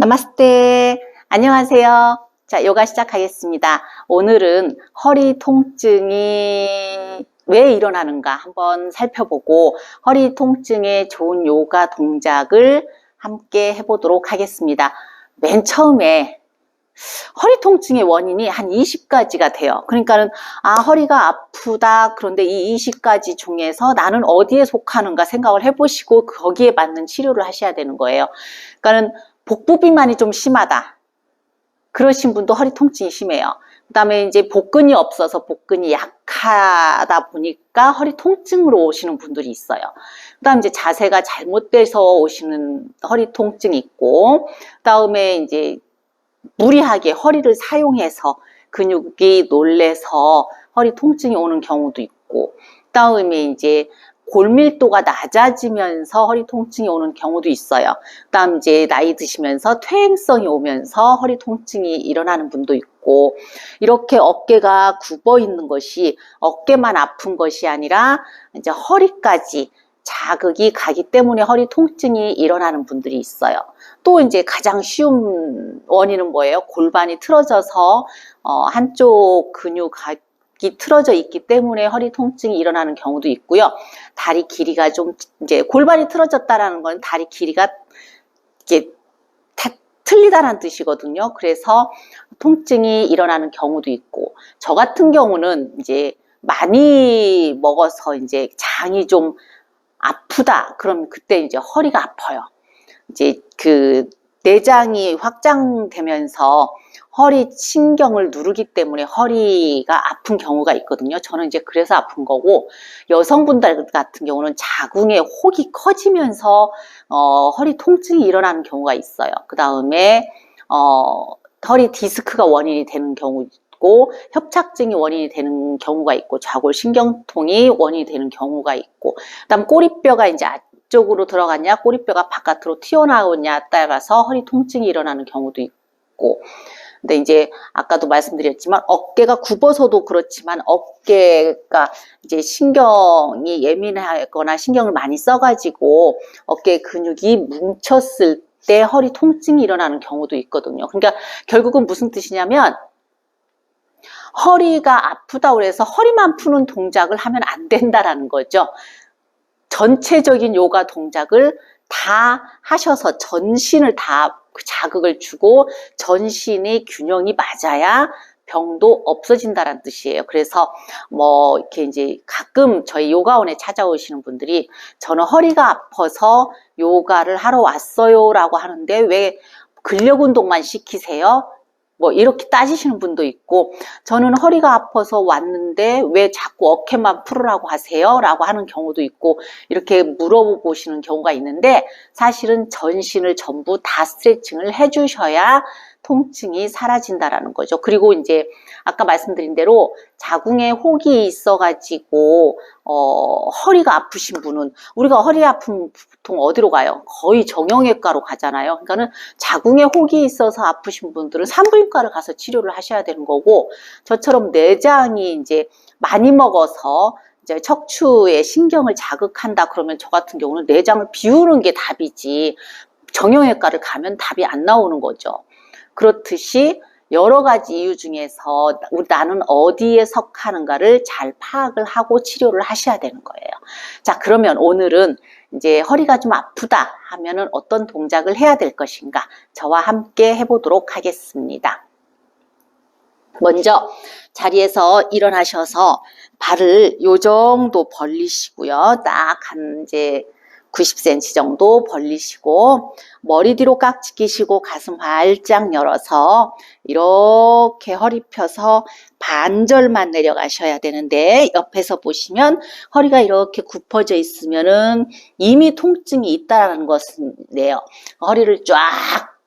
나마스테. 안녕하세요. 자, 요가 시작하겠습니다. 오늘은 허리 통증이 왜 일어나는가 한번 살펴보고 허리 통증에 좋은 요가 동작을 함께 해보도록 하겠습니다. 맨 처음에 허리 통증의 원인이 한 20가지가 돼요. 그러니까는 허리가 아프다. 그런데 이 20가지 중에서 나는 어디에 속하는가 생각을 해보시고 거기에 맞는 치료를 하셔야 되는 거예요. 그러니까는 복부 비만이 좀 심하다. 그러신 분도 허리 통증이 심해요. 그 다음에 이제 복근이 없어서 복근이 약하다 보니까 허리 통증으로 오시는 분들이 있어요. 그 다음에 이제 자세가 잘못돼서 오시는 허리 통증이 있고, 그 다음에 이제 무리하게 허리를 사용해서 근육이 놀래서 허리 통증이 오는 경우도 있고, 그 다음에 이제 골밀도가 낮아지면서 허리 통증이 오는 경우도 있어요. 그 다음 이제 나이 드시면서 퇴행성이 오면서 허리 통증이 일어나는 분도 있고, 이렇게 어깨가 굽어 있는 것이 어깨만 아픈 것이 아니라 이제 허리까지 자극이 가기 때문에 허리 통증이 일어나는 분들이 있어요. 또 이제 가장 쉬운 원인은 뭐예요? 골반이 틀어져서 한쪽 근육이 틀어져 있기 때문에 허리 통증이 일어나는 경우도 있고요. 다리 길이가 좀 이제 골반이 틀어졌다라는 건 다리 길이가 이게 틀리다라는 뜻이거든요. 그래서 통증이 일어나는 경우도 있고, 저 같은 경우는 이제 많이 먹어서 이제 장이 좀 아프다. 그럼 그때 이제 허리가 아파요. 이제 그 내장이 확장되면서 허리 신경을 누르기 때문에 허리가 아픈 경우가 있거든요. 저는 이제 그래서 아픈 거고, 여성분들 같은 경우는 자궁의 혹이 커지면서 허리 통증이 일어나는 경우가 있어요. 그 다음에 허리 디스크가 원인이 되는 경우 있고, 협착증이 원인이 되는 경우가 있고, 좌골신경통이 원인이 되는 경우가 있고, 그다음 꼬리뼈가 이제 쪽으로 들어갔냐, 꼬리뼈가 바깥으로 튀어나오냐 따라서 허리 통증이 일어나는 경우도 있고, 근데 이제 아까도 말씀드렸지만 어깨가 굽어서도 그렇지만 어깨가 이제 신경이 예민하거나 신경을 많이 써가지고 어깨 근육이 뭉쳤을 때 허리 통증이 일어나는 경우도 있거든요. 그러니까 결국은 무슨 뜻이냐면 허리가 아프다고 해서 허리만 푸는 동작을 하면 안 된다라는 거죠. 전체적인 요가 동작을 다 하셔서 전신을 다 자극을 주고 전신의 균형이 맞아야 병도 없어진다는 뜻이에요. 그래서 뭐 이렇게 이제 가끔 저희 요가원에 찾아오시는 분들이 저는 허리가 아파서 요가를 하러 왔어요 라고 하는데 왜 근력 운동만 시키세요? 뭐 이렇게 따지시는 분도 있고, 저는 허리가 아파서 왔는데 왜 자꾸 어깨만 풀으라고 하세요? 라고 하는 경우도 있고, 이렇게 물어보시는 경우가 있는데, 사실은 전신을 전부 다 스트레칭을 해주셔야 통증이 사라진다라는 거죠. 그리고 이제 아까 말씀드린 대로 자궁에 혹이 있어가지고 허리가 아프신 분은, 우리가 허리 아픈 보통 어디로 가요? 거의 정형외과로 가잖아요. 그러니까는 자궁에 혹이 있어서 아프신 분들은 산부인과를 가서 치료를 하셔야 되는 거고, 저처럼 내장이 이제 많이 먹어서 이제 척추의 신경을 자극한다 그러면 저 같은 경우는 내장을 비우는 게 답이지 정형외과를 가면 답이 안 나오는 거죠. 그렇듯이 여러 가지 이유 중에서 나는 어디에 속하는가를 잘 파악을 하고 치료를 하셔야 되는 거예요. 자, 그러면 오늘은 이제 허리가 좀 아프다 하면은 어떤 동작을 해야 될 것인가 저와 함께 해보도록 하겠습니다. 먼저 자리에서 일어나셔서 발을 요 정도 벌리시고요. 딱 한 이제 90cm 정도 벌리시고 머리 뒤로 깍지 끼시고 가슴 활짝 열어서 이렇게 허리 펴서 반절만 내려가셔야 되는데, 옆에서 보시면 허리가 이렇게 굽어져 있으면은 이미 통증이 있다는 것이네요. 허리를 쫙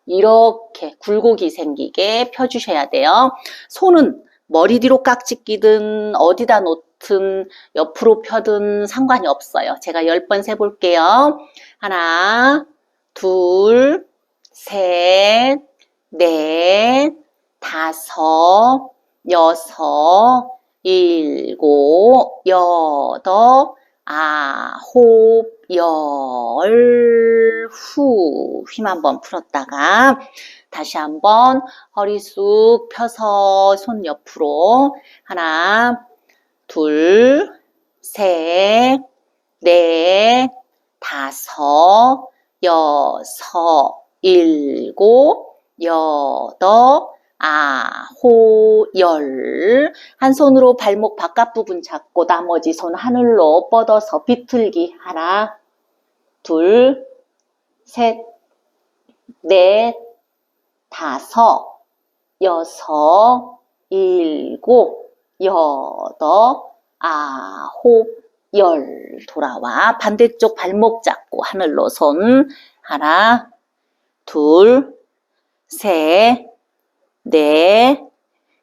이렇게 굴곡이 생기게 펴주셔야 돼요. 손은 머리 뒤로 깍지 끼든 어디다 놓든 옆으로 펴든 상관이 없어요. 제가 10번 세볼게요. 하나, 둘, 셋, 넷, 다섯, 여섯, 일곱, 여덟, 호흡, 열, 후. 힘 한번 풀었다가 다시 한번 허리 쑥 펴서 손 옆으로 하나, 둘, 셋, 넷, 다섯, 여섯, 일곱, 여덟, 아홉, 열. 한 손으로 발목 바깥 부분 잡고 나머지 손 하늘로 뻗어서 비틀기. 하나, 둘, 셋, 넷, 다섯, 여섯, 일곱, 여덟, 아홉, 열. 돌아와. 반대쪽 발목 잡고 하늘로 손. 하나, 둘, 셋, 넷,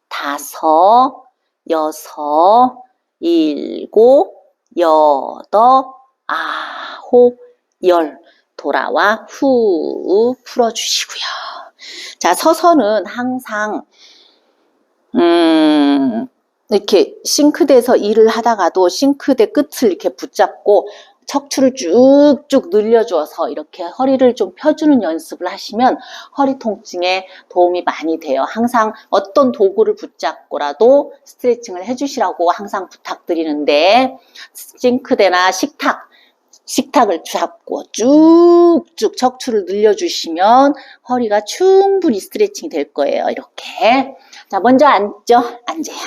다섯, 여섯, 일곱, 여덟, 아홉, 열. 돌아와. 후 풀어주시고요. 자, 서서는 항상 이렇게 싱크대에서 일을 하다가도 싱크대 끝을 이렇게 붙잡고 척추를 쭉쭉 늘려줘서 이렇게 허리를 좀 펴주는 연습을 하시면 허리 통증에 도움이 많이 돼요. 항상 어떤 도구를 붙잡고라도 스트레칭을 해주시라고 항상 부탁드리는데, 싱크대나 식탁을 잡고 쭉쭉 척추를 늘려주시면 허리가 충분히 스트레칭이 될 거예요. 이렇게. 자, 먼저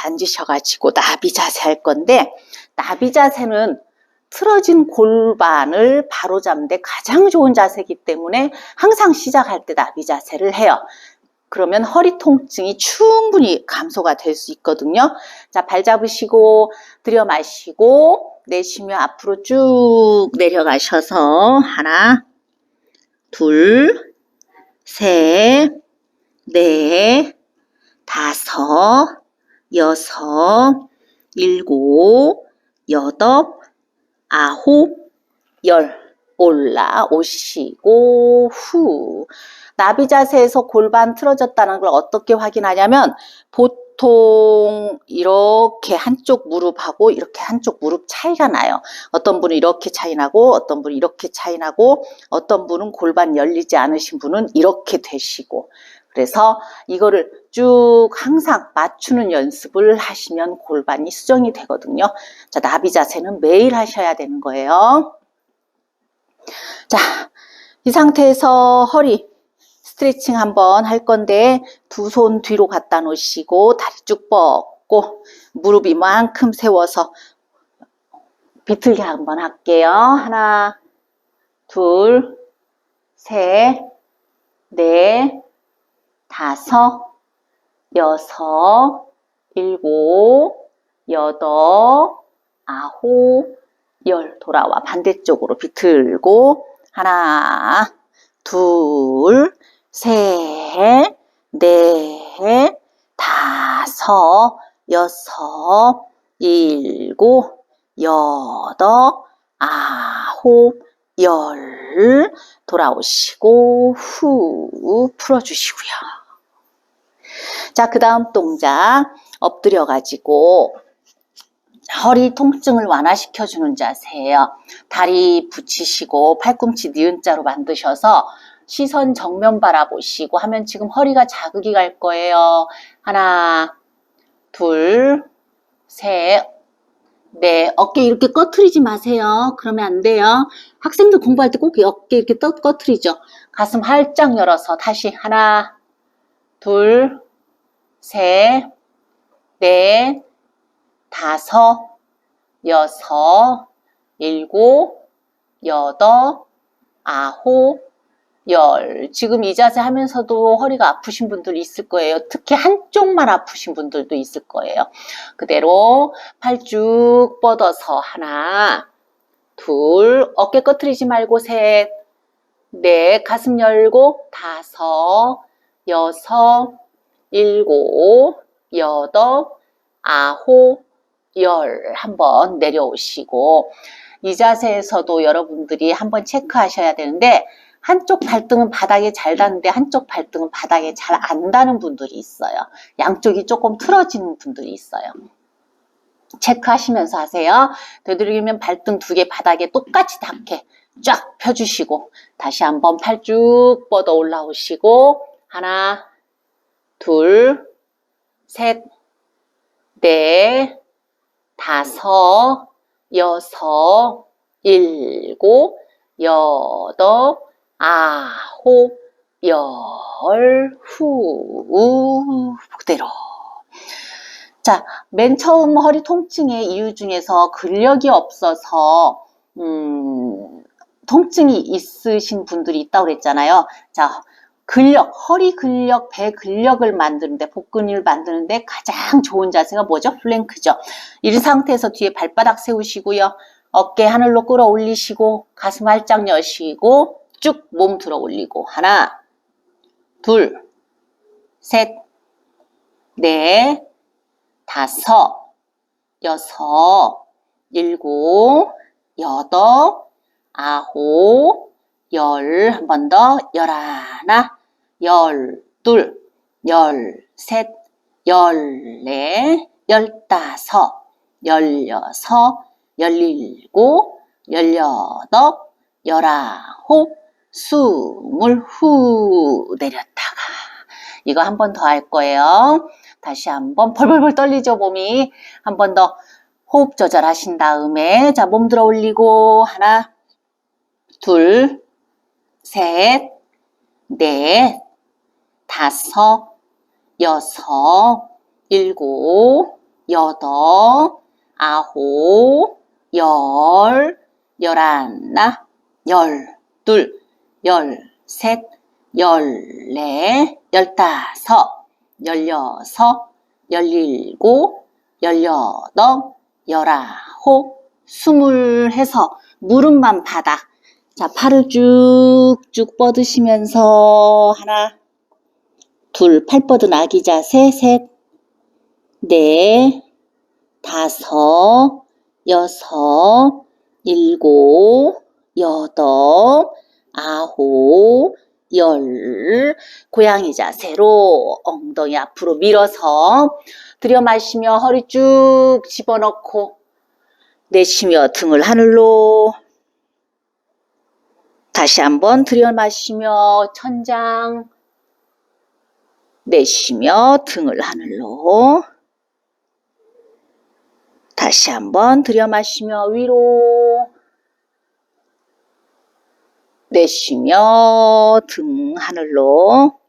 앉으셔가지고 나비 자세 할 건데, 나비 자세는 틀어진 골반을 바로잡는 데 가장 좋은 자세이기 때문에 항상 시작할 때 나비 자세를 해요. 그러면 허리 통증이 충분히 감소가 될 수 있거든요. 자, 발 잡으시고 들여 마시고 내쉬며 앞으로 쭉 내려가셔서 하나, 둘, 셋, 넷, 다섯, 여섯, 일곱, 여덟, 아홉, 열. 올라오시고 후. 나비 자세에서 골반 틀어졌다는 걸 어떻게 확인하냐면, 보통 이렇게 한쪽 무릎하고 이렇게 한쪽 무릎 차이가 나요. 어떤 분은 이렇게 차이 나고 어떤 분은 이렇게 차이 나고 어떤 분은 골반 열리지 않으신 분은 이렇게 되시고, 그래서 이거를 쭉 항상 맞추는 연습을 하시면 골반이 수정이 되거든요. 자, 나비 자세는 매일 하셔야 되는 거예요. 자, 이 상태에서 허리 스트레칭 한번 할 건데, 두 손 뒤로 갖다 놓으시고 다리 쭉 뻗고 무릎 이만큼 세워서 비틀기 한번 할게요. 하나, 둘, 셋, 넷, 다섯, 여섯, 일곱, 여덟, 아홉, 열. 돌아와. 반대쪽으로 비틀고 하나, 둘, 셋, 넷, 다섯, 여섯, 일곱, 여덟, 아홉, 열. 돌아오시고 후 풀어주시고요. 자, 그 다음 동작 엎드려 가지고 허리 통증을 완화시켜주는 자세예요. 다리 붙이시고 팔꿈치 니은자로 만드셔서 시선 정면 바라보시고 하면 지금 허리가 자극이 갈 거예요. 하나, 둘, 셋, 넷. 어깨 이렇게 꺼트리지 마세요. 그러면 안 돼요. 학생들 공부할 때 꼭 어깨 이렇게 꺼트리죠. 가슴 활짝 열어서 다시 하나, 둘, 셋, 넷, 다섯, 여섯, 일곱, 여덟, 아홉, 열. 지금 이 자세 하면서도 허리가 아프신 분들 있을 거예요. 특히 한쪽만 아프신 분들도 있을 거예요. 그대로 팔 쭉 뻗어서 하나, 둘, 어깨 꺼트리지 말고 셋, 넷, 가슴 열고 다섯, 여섯, 일곱, 여덟, 아홉, 열. 한번 내려오시고, 이 자세에서도 여러분들이 한번 체크하셔야 되는데, 한쪽 발등은 바닥에 잘 닿는데 한쪽 발등은 바닥에 잘 안 닿는 분들이 있어요. 양쪽이 조금 틀어지는 분들이 있어요. 체크하시면서 하세요. 되도록이면 발등 2개 바닥에 똑같이 닿게 쫙 펴주시고 다시 한번 팔 쭉 뻗어 올라오시고 하나, 둘, 셋, 넷, 다섯, 여섯, 일곱, 여덟, 아홉, 열, 후, 그대로. 자, 맨 처음 허리 통증의 이유 중에서 근력이 없어서 통증이 있으신 분들이 있다고 그랬잖아요. 자, 근력, 허리 근력, 배 근력을 만드는데, 복근을 만드는데 가장 좋은 자세가 뭐죠? 플랭크죠. 이 상태에서 뒤에 발바닥 세우시고요. 어깨 하늘로 끌어올리시고 가슴 활짝 여시고 쭉 몸 들어 올리고 하나, 둘, 셋, 넷, 다섯, 여섯, 일곱, 여덟, 아홉, 열, 한 번 더, 열하나, 열둘, 열셋, 열넷, 열다섯, 열여섯, 열일곱, 열여덟, 열아홉, 스물, 후 내렸다가 이거 한 번 더 할 거예요. 다시 한번 벌벌벌 떨리죠, 몸이. 한 번 더 호흡 조절하신 다음에 자, 몸 들어 올리고 하나, 둘, 셋, 넷, 다섯, 여섯, 일곱, 여덟, 아홉, 열, 열하나, 열둘, 열셋, 열넷, 열다섯, 열여섯, 열일곱, 열여덟, 열아홉, 스물 해서 무릎만 바닥. 자, 팔을 쭉쭉 뻗으시면서 하나, 둘, 팔 뻗은 아기 자세, 셋, 넷, 다섯, 여섯, 일곱, 여덟, 아홉, 열. 고양이 자세로 엉덩이 앞으로 밀어서 들여 마시며 허리 쭉 집어넣고 내쉬며 등을 하늘로. 다시 한번 들여 마시며 천장, 내쉬며 등을 하늘로. 다시 한번 들여 마시며 위로, 내쉬며 등 하늘로.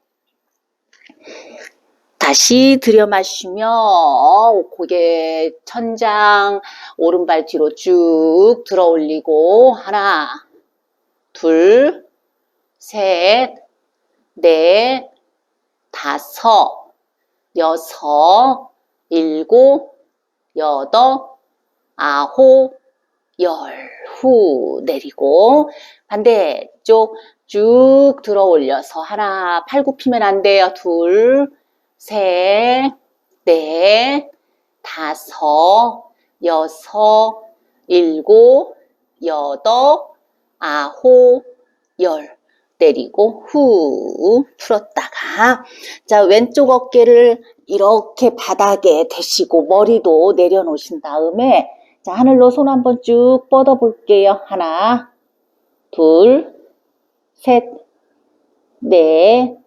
다시 들여 마시며 고개 천장, 오른발 뒤로 쭉 들어 올리고 하나, 둘, 셋, 넷, 다섯, 여섯, 일곱, 여덟, 아홉, 열. 후 내리고 반대쪽 쭉 들어 올려서 하나, 팔 굽히면 안 돼요. 둘, 셋, 넷, 다섯, 여섯, 일곱, 여덟, 아홉, 열. 내리고 후 풀었다가 자, 왼쪽 어깨를 이렇게 바닥에 대시고 머리도 내려놓으신 다음에 자, 하늘로 손 한번 쭉 뻗어 볼게요. 하나, 둘, 셋, 넷,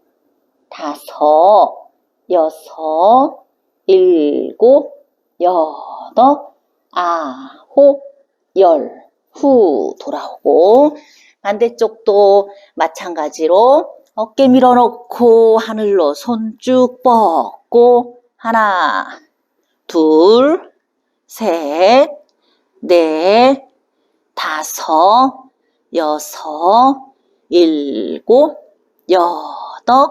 다섯, 여섯, 일곱, 여덟, 아홉, 열. 후 돌아오고 반대쪽도 마찬가지로 어깨 밀어놓고 하늘로 손 쭉 뻗고 하나, 둘, 셋, 넷, 다섯, 여섯, 일곱, 여덟,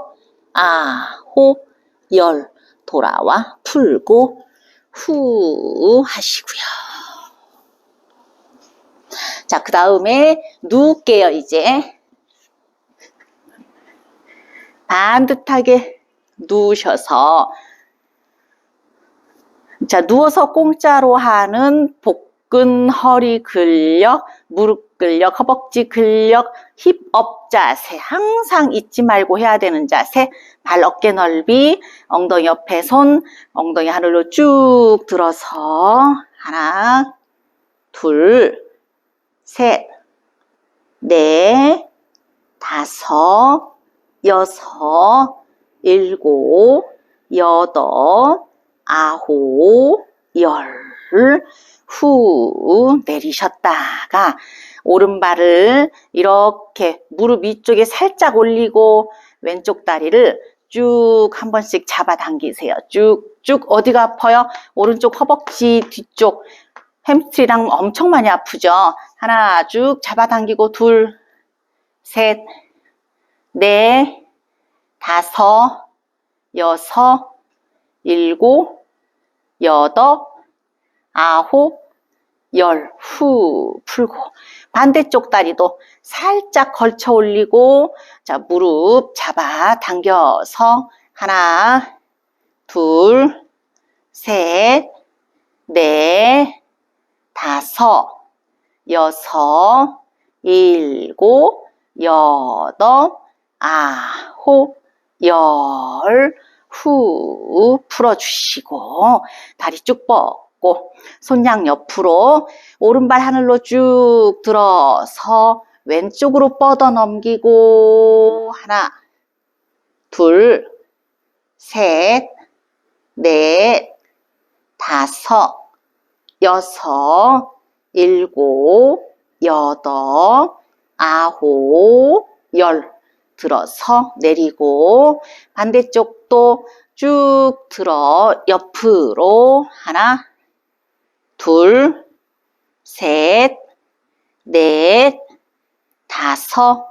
아홉, 열. 돌아와 풀고 후 하시고요. 자, 그 다음에 누울게요. 이제 반듯하게 누우셔서 자, 누워서 공짜로 하는 복근, 허리 근력, 무릎 근력, 허벅지 근력, 힙업 자세 항상 잊지 말고 해야 되는 자세. 발 어깨 넓이, 엉덩이 옆에 손, 엉덩이 하늘로 쭉 들어서 하나, 둘, 셋, 넷, 다섯, 여섯, 일곱, 여덟, 아홉, 열. 후 내리셨다가 오른발을 이렇게 무릎 위쪽에 살짝 올리고 왼쪽 다리를 쭉 한 번씩 잡아당기세요. 쭉쭉. 어디가 아파요? 오른쪽 허벅지 뒤쪽 햄스트링 엄청 많이 아프죠? 하나 쭉 잡아당기고 둘, 셋, 넷, 다섯, 여섯, 일곱, 여덟, 아홉, 열. 후 풀고 반대쪽 다리도 살짝 걸쳐 올리고 자 무릎 잡아 당겨서 하나, 둘, 셋, 넷, 다섯, 여섯, 일곱, 여덟, 아홉, 열. 후 풀어주시고 다리 쭉 뻗고 손양 옆으로 오른발 하늘로 쭉 들어서 왼쪽으로 뻗어 넘기고 하나, 둘, 셋, 넷, 다섯, 여섯, 일곱, 여덟, 아홉, 열. 들어서 내리고 반대쪽도 쭉 들어 옆으로 하나, 둘, 셋, 넷, 다섯,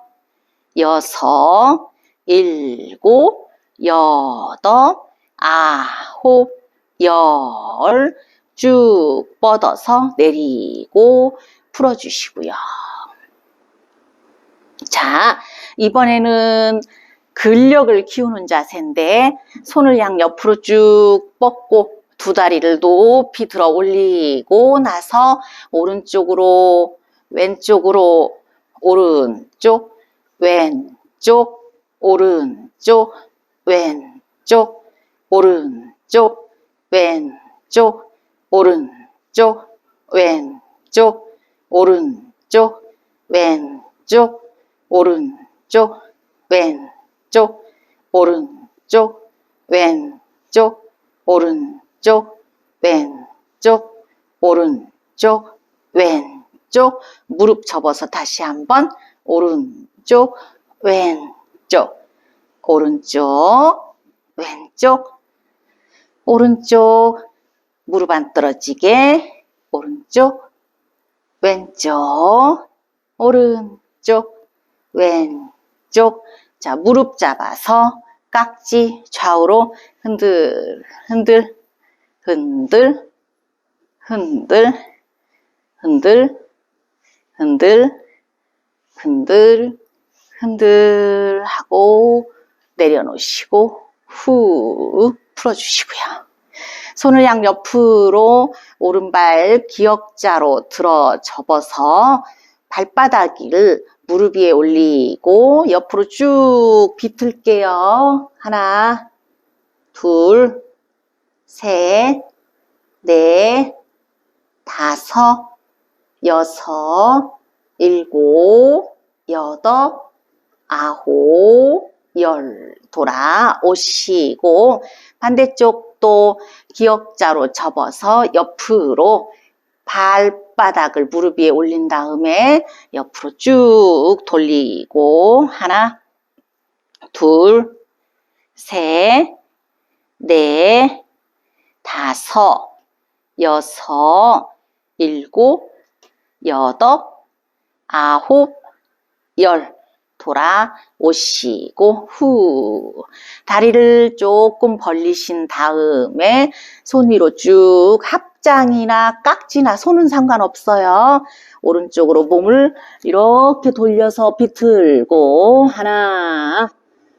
여섯, 일곱, 여덟, 아홉, 열. 쭉 뻗어서 내리고 풀어주시고요. 자, 이번에는 근력을 키우는 자세인데 손을 양옆으로 쭉 뻗고 두 다리를 높이 들어 올리고 나서 오른쪽으로 왼쪽으로 오른쪽 왼쪽 오른쪽 왼쪽 오른쪽 왼쪽 오른쪽 왼쪽 오른쪽 왼쪽 오른쪽 왼쪽 오른쪽 왼쪽 오른쪽 왼쪽 오른쪽 왼쪽 무릎 접어서 다시 한번 오른쪽 왼쪽 오른쪽 왼쪽 오른쪽 무릎 안 떨어지게 오른쪽 왼쪽 오른쪽 왼쪽. 자 무릎 잡아서 깍지 좌우로 흔들 흔들 흔들 흔들 흔들 흔들 흔들 흔들 하고 내려놓으시고 후 풀어주시고요. 손을 양옆으로 오른발 기역자로 들어 접어서 발바닥을 무릎 위에 올리고 옆으로 쭉 비틀게요. 하나, 둘, 셋, 넷, 다섯, 여섯, 일곱, 여덟, 아홉, 열. 돌아오시고 반대쪽도 기역자로 접어서 옆으로 발바닥을 무릎 위에 올린 다음에 옆으로 쭉 돌리고 하나, 둘, 셋, 넷, 다섯, 여섯, 일곱, 여덟, 아홉, 열. 돌아오시고 후 다리를 조금 벌리신 다음에 손 위로 쭉 합장이나 깍지나 손은 상관없어요. 오른쪽으로 몸을 이렇게 돌려서 비틀고 하나,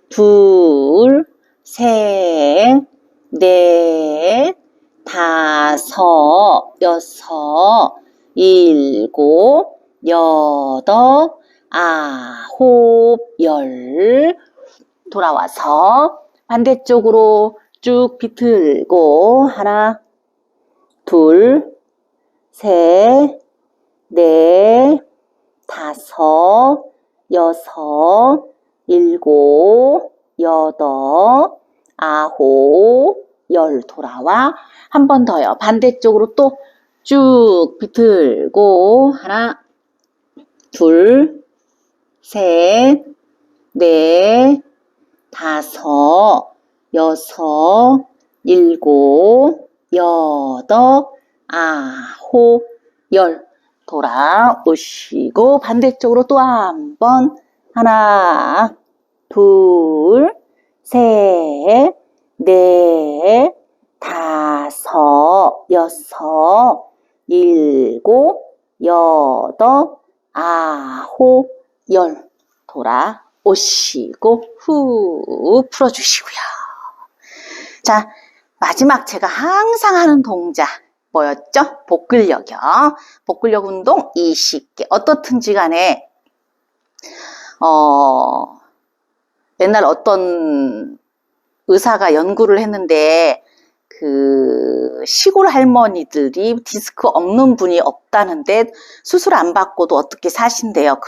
둘, 셋, 넷, 다섯, 여섯, 일곱, 여덟, 아홉, 열. 돌아와서 반대쪽으로 쭉 비틀고 하나, 둘, 셋, 넷, 다섯, 여섯, 일곱, 여덟, 아홉, 열 돌아와. 한 번 더요. 반대쪽으로 또 쭉 비틀고 하나, 둘, 셋, 넷, 다섯, 여섯, 일곱, 여덟, 아홉, 열 돌아오시고 반대쪽으로 또 한 번 하나, 둘, 셋, 넷, 다섯, 여섯, 일곱, 여덟, 아홉, 열 돌아오시고 후 풀어주시고요. 자, 마지막 제가 항상 하는 동작 뭐였죠? 복근력이요. 복근력 운동 20개. 어떻든지 간에 옛날 어떤 의사가 연구를 했는데 그 시골 할머니들이 디스크 없는 분이 없다는데 수술 안 받고도 어떻게 사신대요.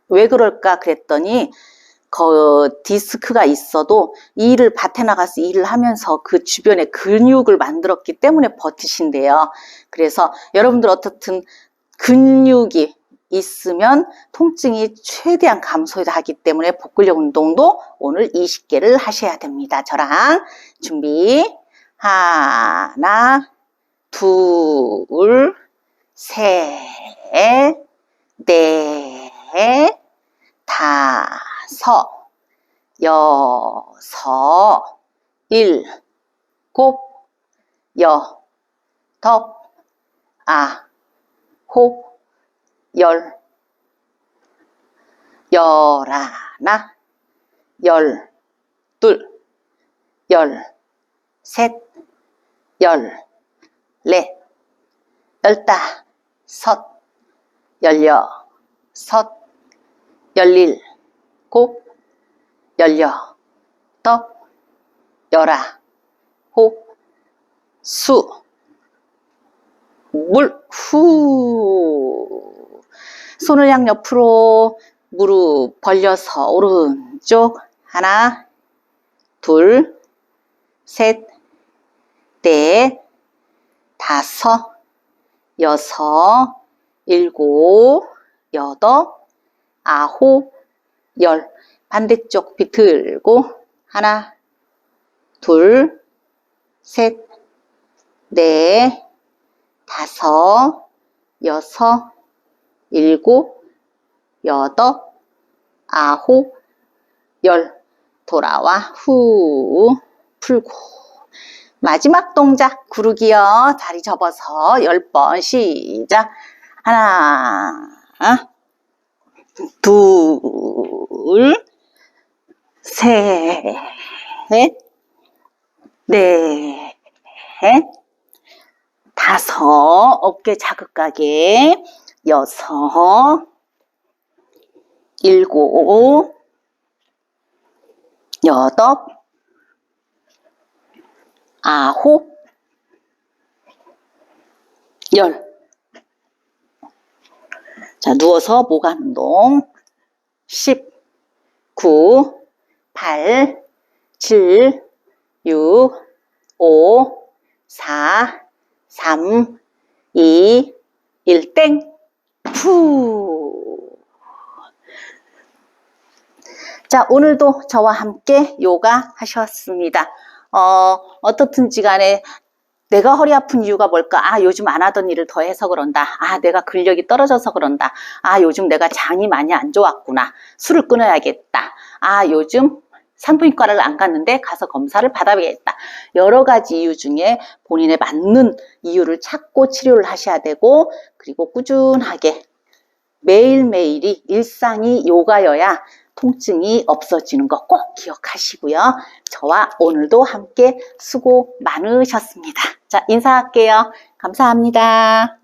왜 그럴까 그랬더니 그 디스크가 있어도 밭에 나가서 일을 하면서 그 주변에 근육을 만들었기 때문에 버티신대요. 그래서 여러분들 어떻든 근육이 있으면 통증이 최대한 감소하기 때문에 복근력 운동도 오늘 20개를 하셔야 됩니다. 저랑 준비 하나, 둘, 셋, 넷, 다섯, 여섯, 일곱, 여덟, 아홉, 열, 열하나, 열둘, 열셋, 열넷, 열다섯, 열여섯, 열일곱, 열여덟, 열아홉, 후. 손을 양옆으로 무릎 벌려서 오른쪽 하나, 둘, 셋, 넷, 다섯, 여섯, 일곱, 여덟, 아홉, 열. 반대쪽 비틀고 하나, 둘, 셋, 넷, 다섯, 여섯, 일곱, 여덟, 아홉, 열 돌아와 후 풀고 마지막 동작 구르기요. 다리 접어서 10번 시작. 하나, 둘, 셋, 넷, 다섯, 어깨 자극하게, 여섯, 일곱, 여덟, 아홉, 열. 자, 누워서 모관 운동. 10, 9, 8, 7, 6, 5, 4, 3, 2, 1, 땡. 푸. 자, 오늘도 저와 함께 요가 하셨습니다. 어떻든지 간에 내가 허리 아픈 이유가 뭘까? 요즘 안 하던 일을 더 해서 그런다. 내가 근력이 떨어져서 그런다. 요즘 내가 장이 많이 안 좋았구나. 술을 끊어야겠다. 요즘 산부인과를 안 갔는데 가서 검사를 받아야겠다. 여러 가지 이유 중에 본인에 맞는 이유를 찾고 치료를 하셔야 되고, 그리고 꾸준하게 매일매일이 일상이 요가여야 통증이 없어지는 거 꼭 기억하시고요. 저와 오늘도 함께 수고 많으셨습니다. 자, 인사할게요. 감사합니다.